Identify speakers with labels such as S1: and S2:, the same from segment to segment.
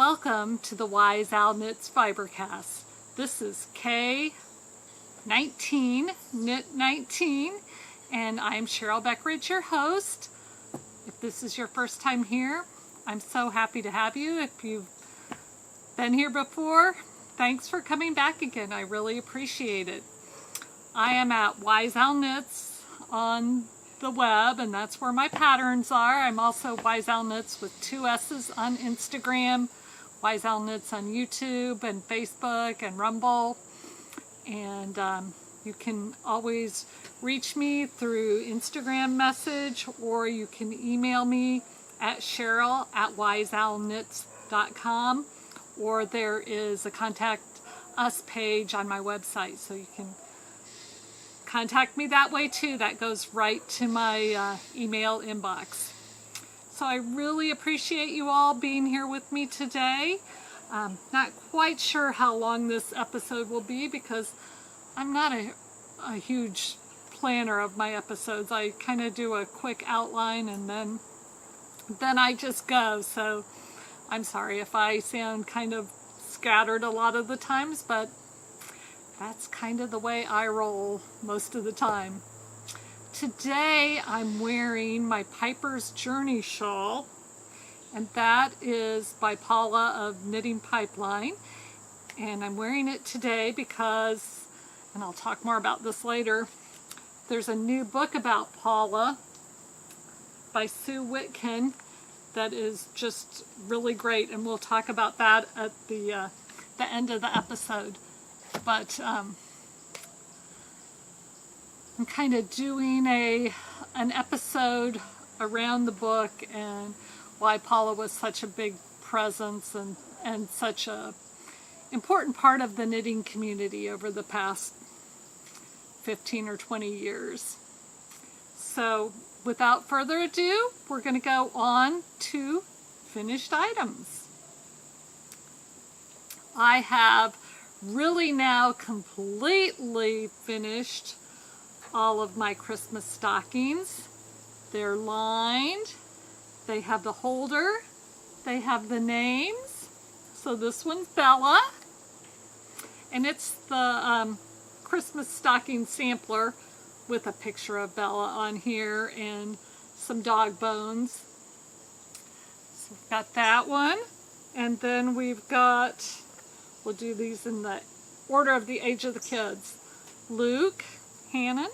S1: Welcome to the Wise Owl Knits Fibercast. This is K19, Knit 19, and I'm Cheryl Beckerich, your host. If this is your first time here, I'm so happy to have you. If you've been here before, thanks for coming back again. I really appreciate it. I am at Wise Owl Knits on the web, and that's where my patterns are. I'm also Wise Owl Knits with 2 S's on Instagram, Wise Owl Knits on YouTube and Facebook and Rumble. And you can always reach me through Instagram message, or you can email me at cheryl@wiseowlknits.com, or there is a contact us page on my website, so you can contact me that way too. That goes right to my email inbox. So I really appreciate you all being here with me today. Not quite sure how long this episode will be because I'm not a huge planner of my episodes. I kind of do a quick outline and then I just go. So I'm sorry if I sound kind of scattered a lot of the times, but that's kind of the way I roll most of the time. Today I'm wearing my Piper's Journey shawl, and that is by Paula of Knitting Pipeline. And I'm wearing it today because, and I'll talk more about this later, there's a new book about Paula by Sue Whitkin that is just really great, and we'll talk about that at the end of the episode. But I'm kind of doing an episode around the book and why Paula was such a big presence and such a important part of the knitting community over the past 15 or 20 years. So without further ado, we're going to go on to finished items. I have really now completely finished all of my Christmas stockings. They're lined, they have the holder, they have the names. So this one's Bella, and it's the Christmas stocking sampler with a picture of Bella on here and some dog bones. So we've got that one, and then we've got, we'll do these in the order of the age of the kids. Luke, Hannon,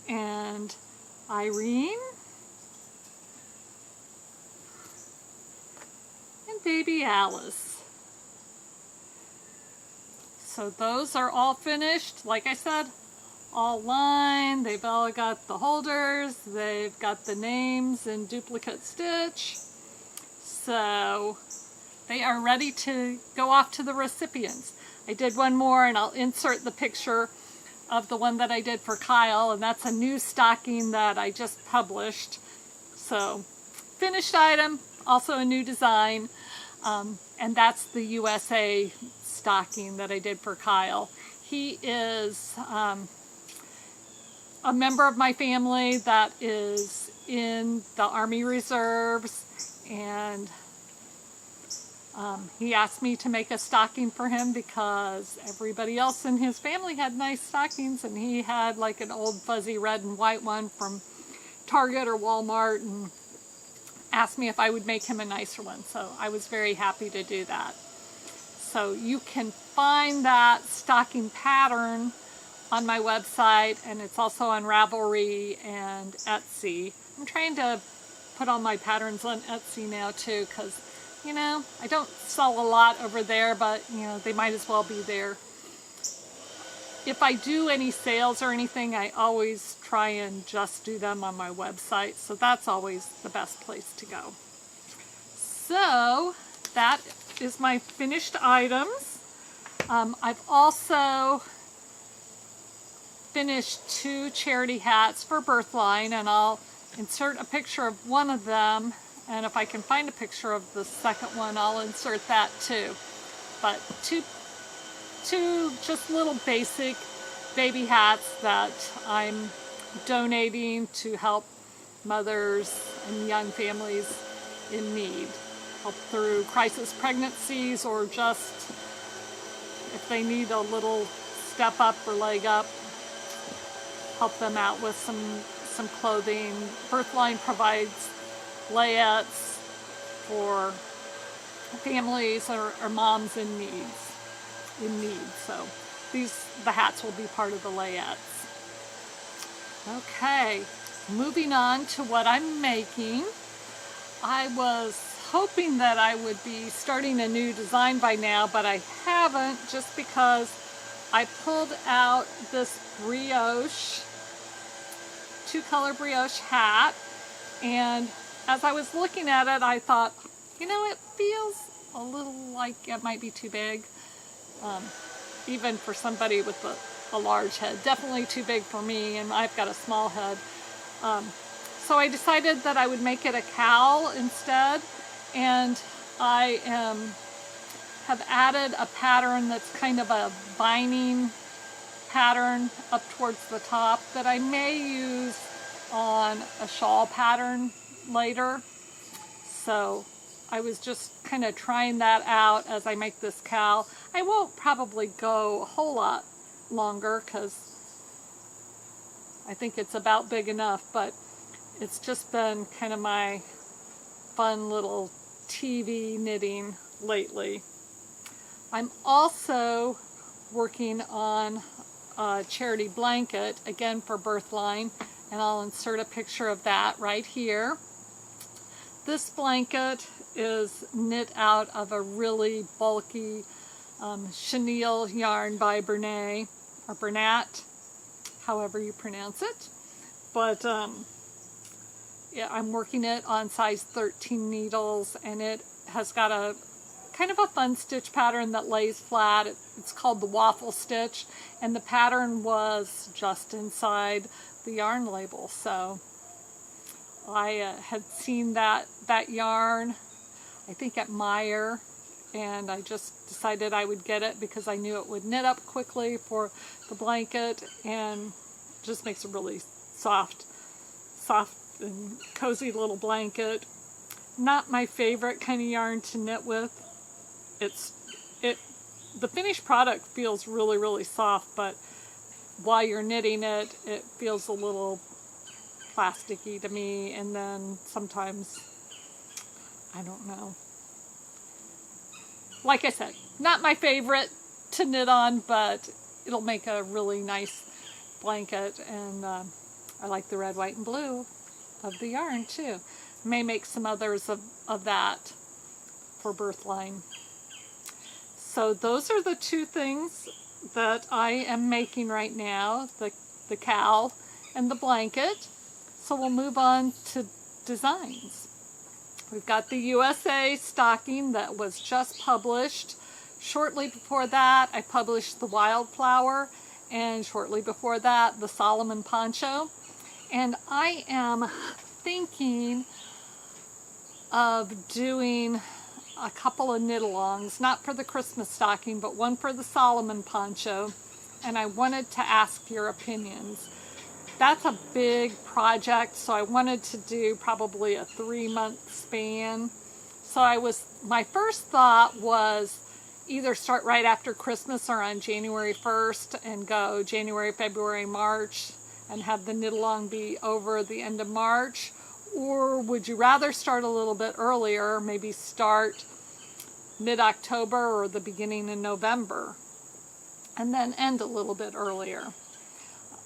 S1: and Irene, and baby Alice. So those are all finished. Like I said, all lined. They've all got the holders. They've got the names in duplicate stitch. So they are ready to go off to the recipients. I did one more, and I'll insert the picture of the one that I did for Kyle, and that's a new stocking that I just published. So finished item, also a new design, and that's the USA stocking that I did for Kyle. He is a member of my family that is in the Army Reserves, and he asked me to make a stocking for him because everybody else in his family had nice stockings, and he had like an old fuzzy red and white one from Target or Walmart, and asked me if I would make him a nicer one. So I was very happy to do that. So you can find that stocking pattern on my website, and it's also on Ravelry and Etsy. I'm trying to put all my patterns on Etsy now too, because you know, I don't sell a lot over there, but you know, they might as well be there. If I do any sales or anything, I always try and just do them on my website, so that's always the best place to go. So that is my finished items. I've also finished 2 charity hats for Birthline, and I'll insert a picture of one of them. And if I can find a picture of the second one, I'll insert that too. But two just little basic baby hats that I'm donating to help mothers and young families in need. help through crisis pregnancies, or just if they need a little step up or leg up, help them out with some clothing. Birthline provides layettes for families or moms in need. So the hats will be part of the layettes. Okay, moving on to what I'm making. I was hoping that I would be starting a new design by now, but I haven't, just because I pulled out this brioche, 2-color brioche hat, and as I was looking at it, I thought, you know, it feels a little like it might be too big, even for somebody with a large head. Definitely too big for me, and I've got a small head. So I decided that I would make it a cowl instead, and I have added a pattern that's kind of a vining pattern up towards the top that I may use on a shawl pattern later. So I was just kind of trying that out as I make this cowl. I won't probably go a whole lot longer because I think it's about big enough, but it's just been kind of my fun little TV knitting lately. I'm also working on a charity blanket, again for Birthline, and I'll insert a picture of that right here. This blanket is knit out of a really bulky chenille yarn by Bernat, or Bernat, however you pronounce it. But yeah, I'm working it on size 13 needles, and it has got a kind of a fun stitch pattern that lays flat. It's called the waffle stitch, and the pattern was just inside the yarn label. So I had seen that yarn, I think at Meyer, and I just decided I would get it because I knew it would knit up quickly for the blanket, and just makes a really soft and cozy little blanket. Not my favorite kind of yarn to knit with. The finished product feels really, really soft, but while you're knitting it, it feels a little plasticky to me, and then sometimes, I don't know. Like I said, not my favorite to knit on, but it'll make a really nice blanket, and I like the red, white, and blue of the yarn too. May make some others of that for Birthline. So those are the two things that I am making right now, the cowl and the blanket. So we'll move on to designs. We've got the USA stocking that was just published. Shortly before that, I published the wildflower, and shortly before that, the Solomon poncho. And I am thinking of doing a couple of knit-alongs, not for the Christmas stocking, but one for the Solomon poncho, and I wanted to ask your opinions. That's a big project, so I wanted to do probably a 3-month span. So my first thought was either start right after Christmas or on January 1st and go January, February, March, and have the knit-along be over the end of March. Or would you rather start a little bit earlier, maybe start mid-October or the beginning of November, and then end a little bit earlier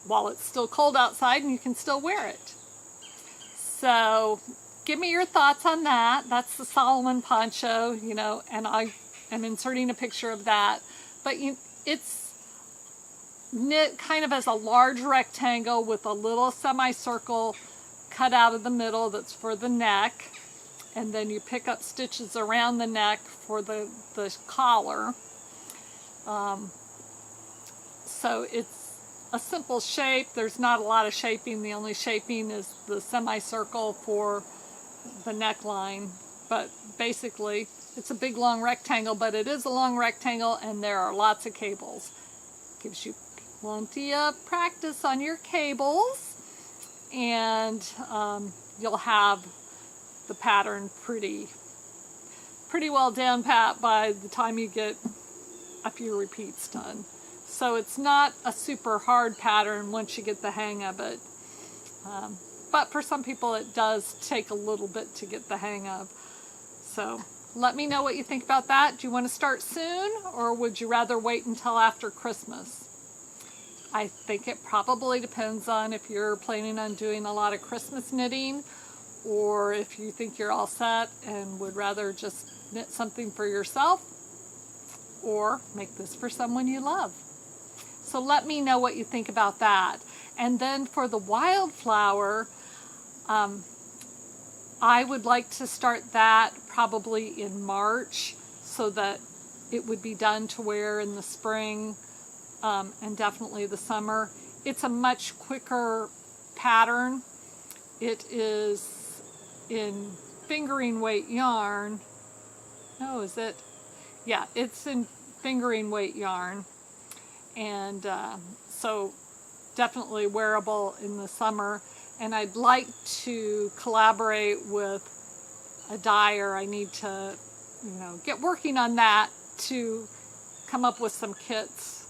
S1: while it's still cold outside and you can still wear it? So give me your thoughts on that. That's the Solomon poncho, you know, and I am inserting a picture of that. But it's knit kind of as a large rectangle with a little semicircle cut out of the middle that's for the neck, and then you pick up stitches around the neck for the collar. So it's a simple shape. There's not a lot of shaping. The only shaping is the semicircle for the neckline, but basically it's a big long rectangle, but it is a long rectangle and there are lots of cables. Gives you plenty of practice on your cables, and you'll have the pattern pretty pretty well down pat by the time you get a few repeats done. So it's not a super hard pattern once you get the hang of it. But for some people it does take a little bit to get the hang of. So let me know what you think about that. Do you want to start soon, or would you rather wait until after Christmas? I think it probably depends on if you're planning on doing a lot of Christmas knitting, or if you think you're all set and would rather just knit something for yourself, or make this for someone you love. So let me know what you think about that. And then for the wildflower, I would like to start that probably in March, so that it would be done to wear in the spring and definitely the summer. It's a much quicker pattern. It is in fingering weight yarn. Oh, is it? Yeah, it's in fingering weight yarn. And so definitely wearable in the summer. And I'd like to collaborate with a dyer. I need to, get working on that to come up with some kits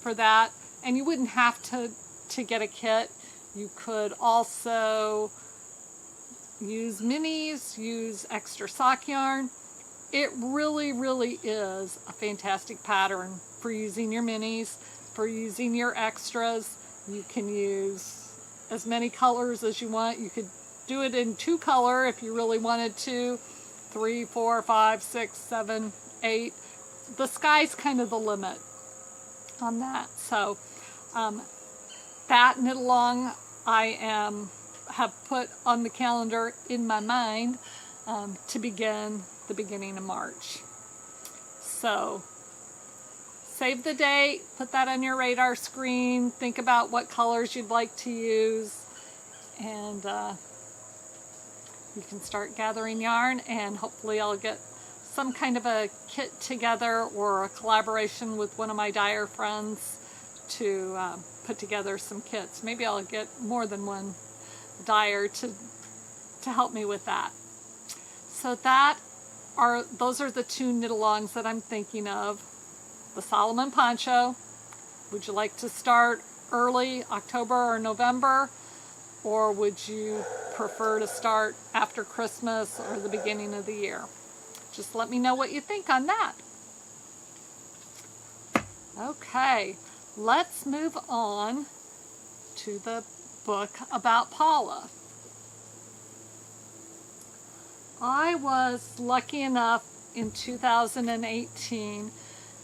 S1: for that. And you wouldn't have to get a kit. You could also use minis, use extra sock yarn. It really, really is a fantastic pattern for using your minis, for using your extras. You can use as many colors as you want. You could do it in 2 color if you really wanted to. 3, 4, 5, 6, 7, 8. The sky's kind of the limit on that. So that knit along I have put on the calendar in my mind to begin the beginning of March. So save the date, put that on your radar screen, think about what colors you'd like to use, and you can start gathering yarn, and hopefully I'll get some kind of a kit together or a collaboration with one of my dyer friends to put together some kits. Maybe I'll get more than one dyer to help me with that. So those are the 2 knit-alongs that I'm thinking of. The Solomon poncho. Would you like to start early October or November, or would you prefer to start after Christmas or the beginning of the year? Just let me know what you think on that. Okay, let's move on to the book about Paula. I was lucky enough in 2018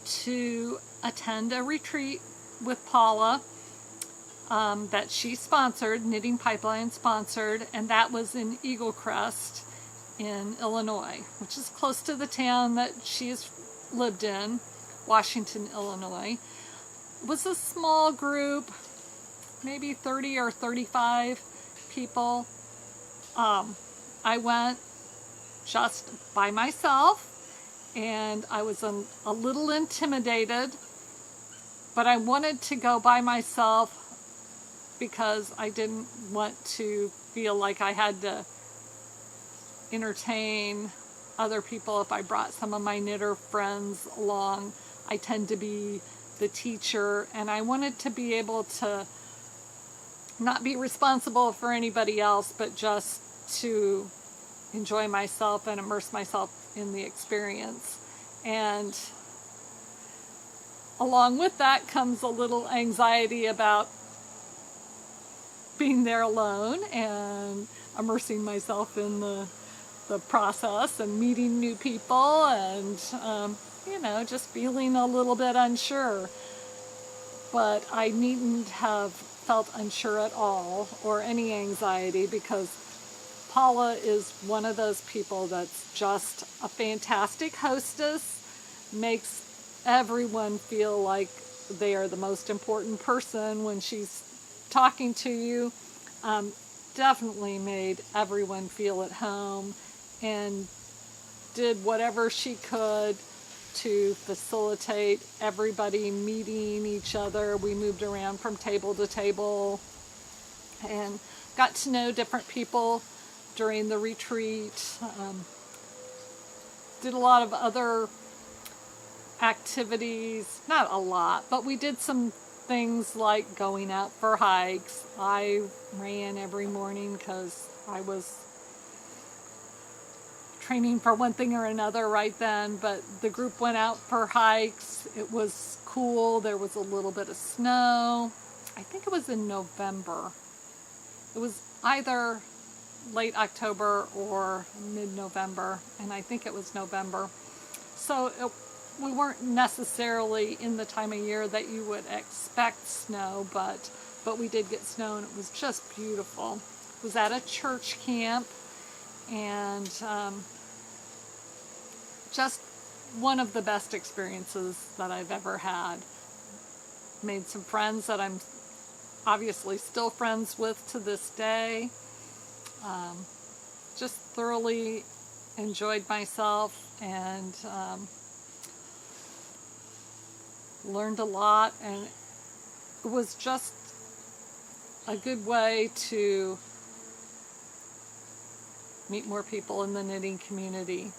S1: to attend a retreat with Paula that she sponsored, Knitting Pipeline sponsored, and that was in Eagle Crest in Illinois, which is close to the town that she's lived in, Washington, Illinois. It was a small group, maybe 30 or 35 people. I went just by myself, and I was a little intimidated, but I wanted to go by myself because I didn't want to feel like I had to entertain other people if I brought some of my knitter friends along. I tend to be the teacher, and I wanted to be able to not be responsible for anybody else, but just to enjoy myself and immerse myself in the experience. And along with that comes a little anxiety about being there alone and immersing myself in the process and meeting new people, and just feeling a little bit unsure. But I needn't have felt unsure at all, or any anxiety, because Paula is one of those people that's just a fantastic hostess, makes everyone feel like they are the most important person when she's talking to you. Definitely made everyone feel at home, and did whatever she could to facilitate everybody meeting each other. We moved around from table to table and got to know different people during the retreat. did a lot of other activities, not a lot, but we did some things like going out for hikes. I ran every morning because I was training for one thing or another right then, but the group went out for hikes. It was cool. There was a little bit of snow. I think it was in November. It was either late October or mid-November, and I think it was November. So we weren't necessarily in the time of year that you would expect snow, but we did get snow, and it was just beautiful. It was at a church camp, and just one of the best experiences that I've ever had. Made some friends that I'm obviously still friends with to this day. Just thoroughly enjoyed myself, and learned a lot, and it was just a good way to meet more people in the knitting community.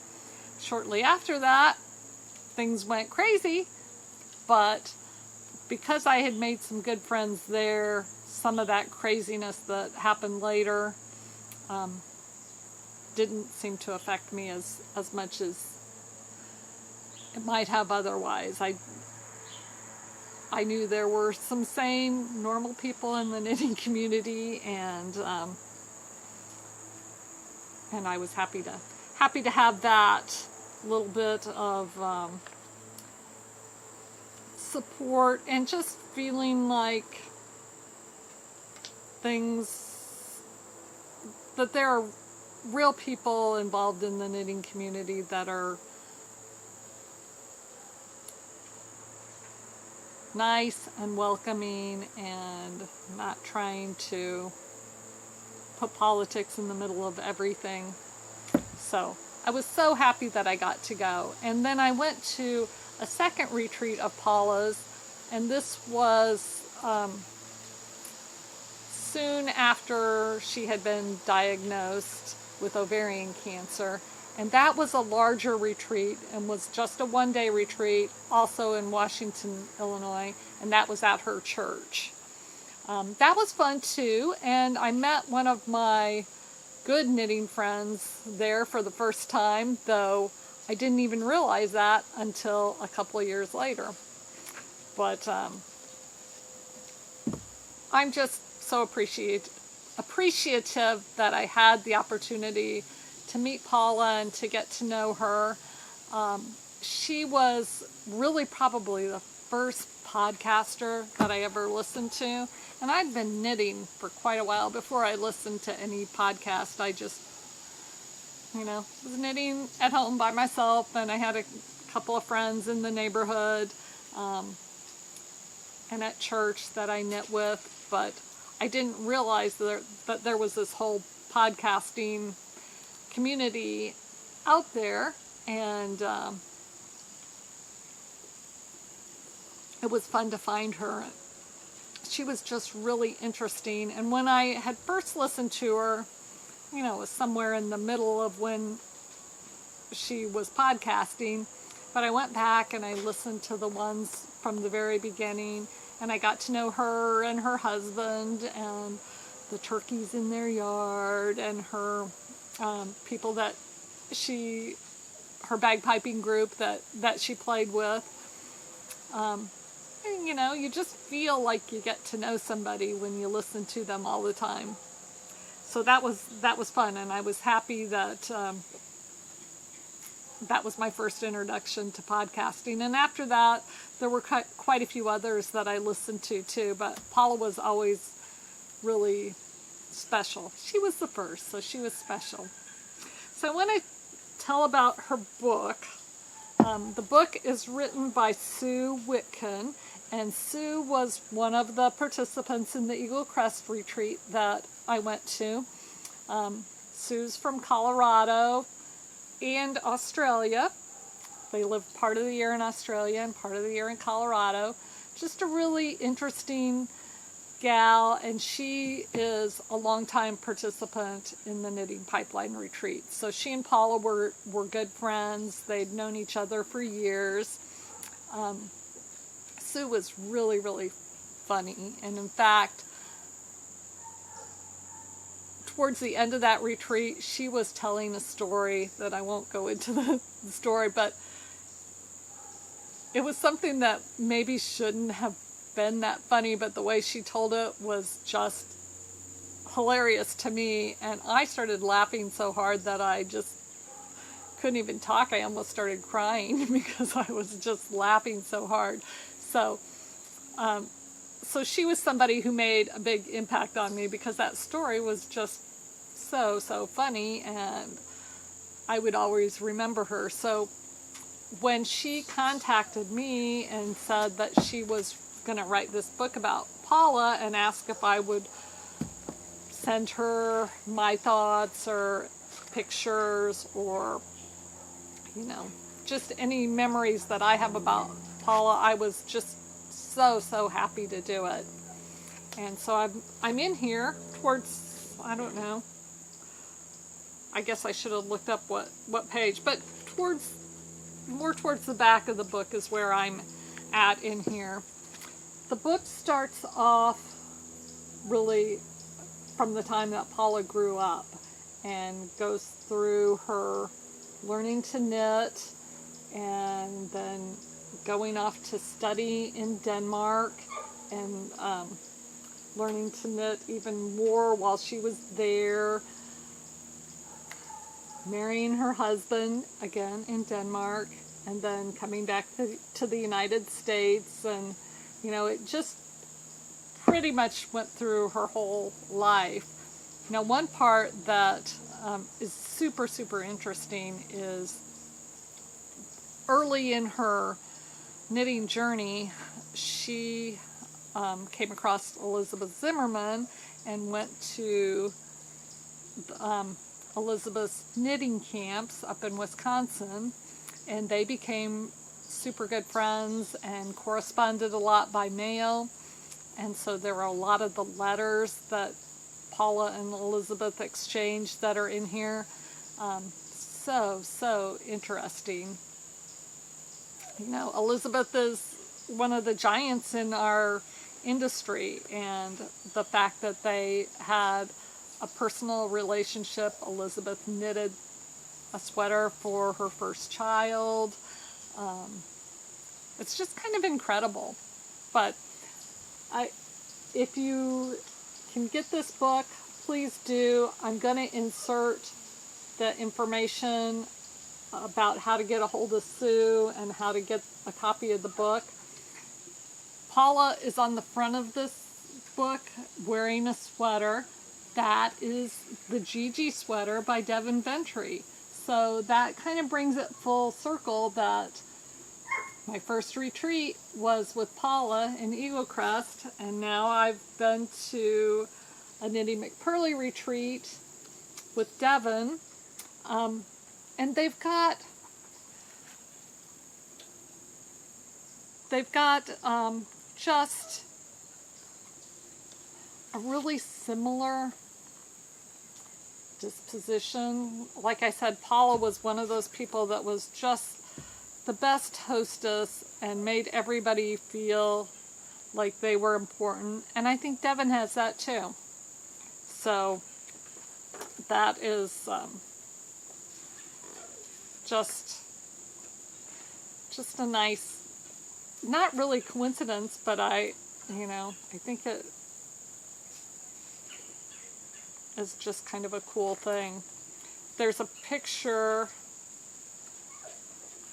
S1: Shortly after that, things went crazy, but because I had made some good friends there, some of that craziness that happened later didn't seem to affect me as much as it might have otherwise. I knew there were some sane, normal people in the knitting community, and I was happy to have that little bit of support, and just feeling like that there are real people involved in the knitting community that are nice and welcoming and not trying to put politics in the middle of everything. So I was so happy that I got to go. And then I went to a second retreat of Paula's, and this was soon after she had been diagnosed with ovarian cancer. And that was a larger retreat and was just a one-day retreat, also in Washington, Illinois, and that was at her church. That was fun too, and I met one of my good knitting friends there for the first time, though I didn't even realize that until a couple of years later. But I'm just so appreciative that I had the opportunity to meet Paula and to get to know her. She was really probably the first podcaster that I ever listened to. And I'd been knitting for quite a while before I listened to any podcast. I just, was knitting at home by myself, and I had a couple of friends in the neighborhood and at church that I knit with, but I didn't realize that there was this whole podcasting community out there, and it was fun to find her. She was just really interesting, and when I had first listened to her, it was somewhere in the middle of when she was podcasting, but I went back and I listened to the ones from the very beginning, and I got to know her and her husband and the turkeys in their yard and her people that her bagpiping group that she played with. You just feel like you get to know somebody when you listen to them all the time. So that was fun, and I was happy that that was my first introduction to podcasting. And after that, there were quite a few others that I listened to too, but Paula was always really special. She was the first, so she was special. So I want to tell about her book. The book is written by Sue Whitcomb, and Sue was one of the participants in the Eagle Crest retreat that I went to. Sue's from Colorado and Australia. They live part of the year in Australia and part of the year in Colorado. Just a really interesting gal, and she is a longtime participant in the Knitting Pipeline retreat. So she and Paula were good friends. They'd known each other for years. Sue was really, really funny, and in fact, towards the end of that retreat, she was telling a story that I won't go into the story, but it was something that maybe shouldn't have been that funny, but the way she told it was just hilarious to me, and I started laughing so hard that I just couldn't even talk. I almost started crying because I was just laughing so hard. So she was somebody who made a big impact on me because that story was just so funny, and I would always remember her. So when she contacted me and said that she was going to write this book about Paula and asked if I would send her my thoughts or pictures or, you know, just any memories that I have about Paula, I was just so happy to do it. And so I'm in here towards, I don't know, I guess I should have looked up what page, but more towards the back of the book is where I'm at in here. The book starts off really from the time that Paula grew up and goes through her learning to knit and then going off to study in Denmark and learning to knit even more while she was there, marrying her husband again in Denmark, and then coming back to the United States. And you know, it just pretty much went through her whole life. Now, one part that is super interesting is early in her knitting journey, she came across Elizabeth Zimmerman and went to Elizabeth's knitting camps up in Wisconsin, and they became super good friends and corresponded a lot by mail. And so there were a lot of the letters that Paula and Elizabeth exchanged that are in here. So interesting. You know, Elizabeth is one of the giants in our industry, and the fact that they had a personal relationship. Elizabeth knitted a sweater for her first child. It's just kind of incredible. But if you can get this book, please do. I'm going to insert the information about how to get a hold of Sue and how to get a copy of the book. Paula is on the front of this book wearing a sweater. That is the Gigi sweater by Devin Ventry. So that kind of brings it full circle that my first retreat was with Paula in Eagle Crest, and now I've been to a Knitting McPurley retreat with Devin, and they've got just a really similar disposition. Like I said, Paula was one of those people that was just the best hostess and made everybody feel like they were important. And I think Devin has that too. So that is just a nice, not really coincidence, but I think it is just kind of a cool thing. There's a picture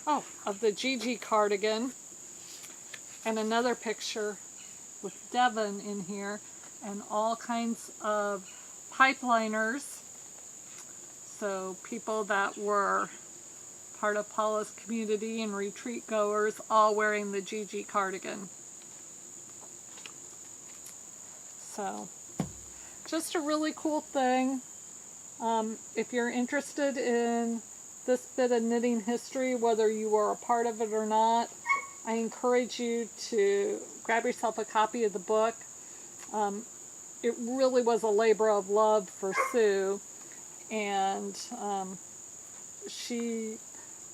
S1: of the Gigi cardigan and another picture with Devin in here and all kinds of pipeliners. So people that were part of Paula's community and retreat goers all wearing the Gigi cardigan. So just a really cool thing. If you're interested in this bit of knitting history, whether you were a part of it or not, I encourage you to grab yourself a copy of the book. It really was a labor of love for Sue, and she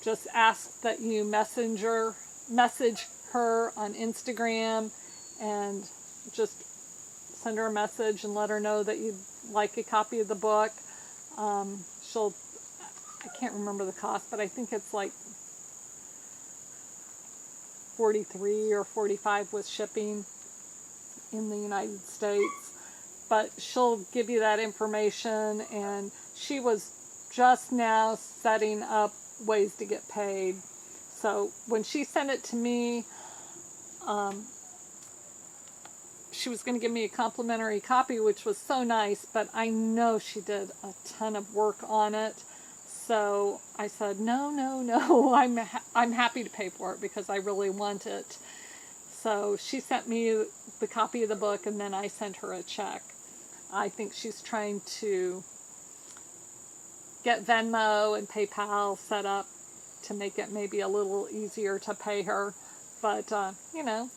S1: just asked that you message her on Instagram and just send her a message and let her know that you'd like a copy of the book. I can't remember the cost, but I think it's like $43 or $45 with shipping in the United States. But she'll give you that information, and she was just now setting up ways to get paid. So when she sent it to me, she was going to give me a complimentary copy, which was so nice, but I know she did a ton of work on it. So I said, no, I'm happy to pay for it because I really want it. So she sent me the copy of the book, and then I sent her a check. I think she's trying to get Venmo and PayPal set up to make it maybe a little easier to pay her. But, you know,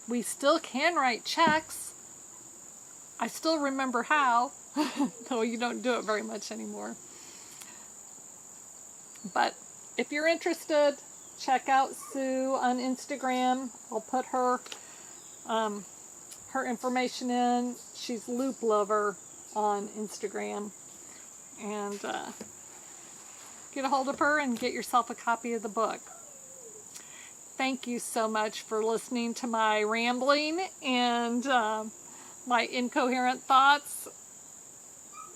S1: we still can write checks. I still remember how, though you don't do it very much anymore. But if you're interested, check out Sue on Instagram. I'll put her her information in. She's Loop Lover on Instagram. And get a hold of her and get yourself a copy of the book. Thank you so much for listening to my rambling and my incoherent thoughts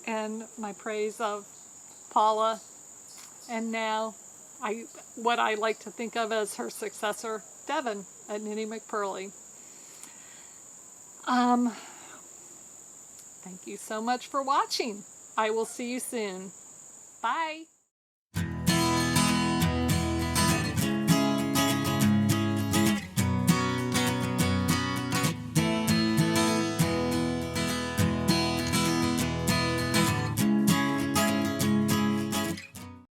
S1: and my praise of Paula. And now, what I like to think of as her successor, Devin at Knitting McPurley. Thank you so much for watching. I will see you soon. Bye.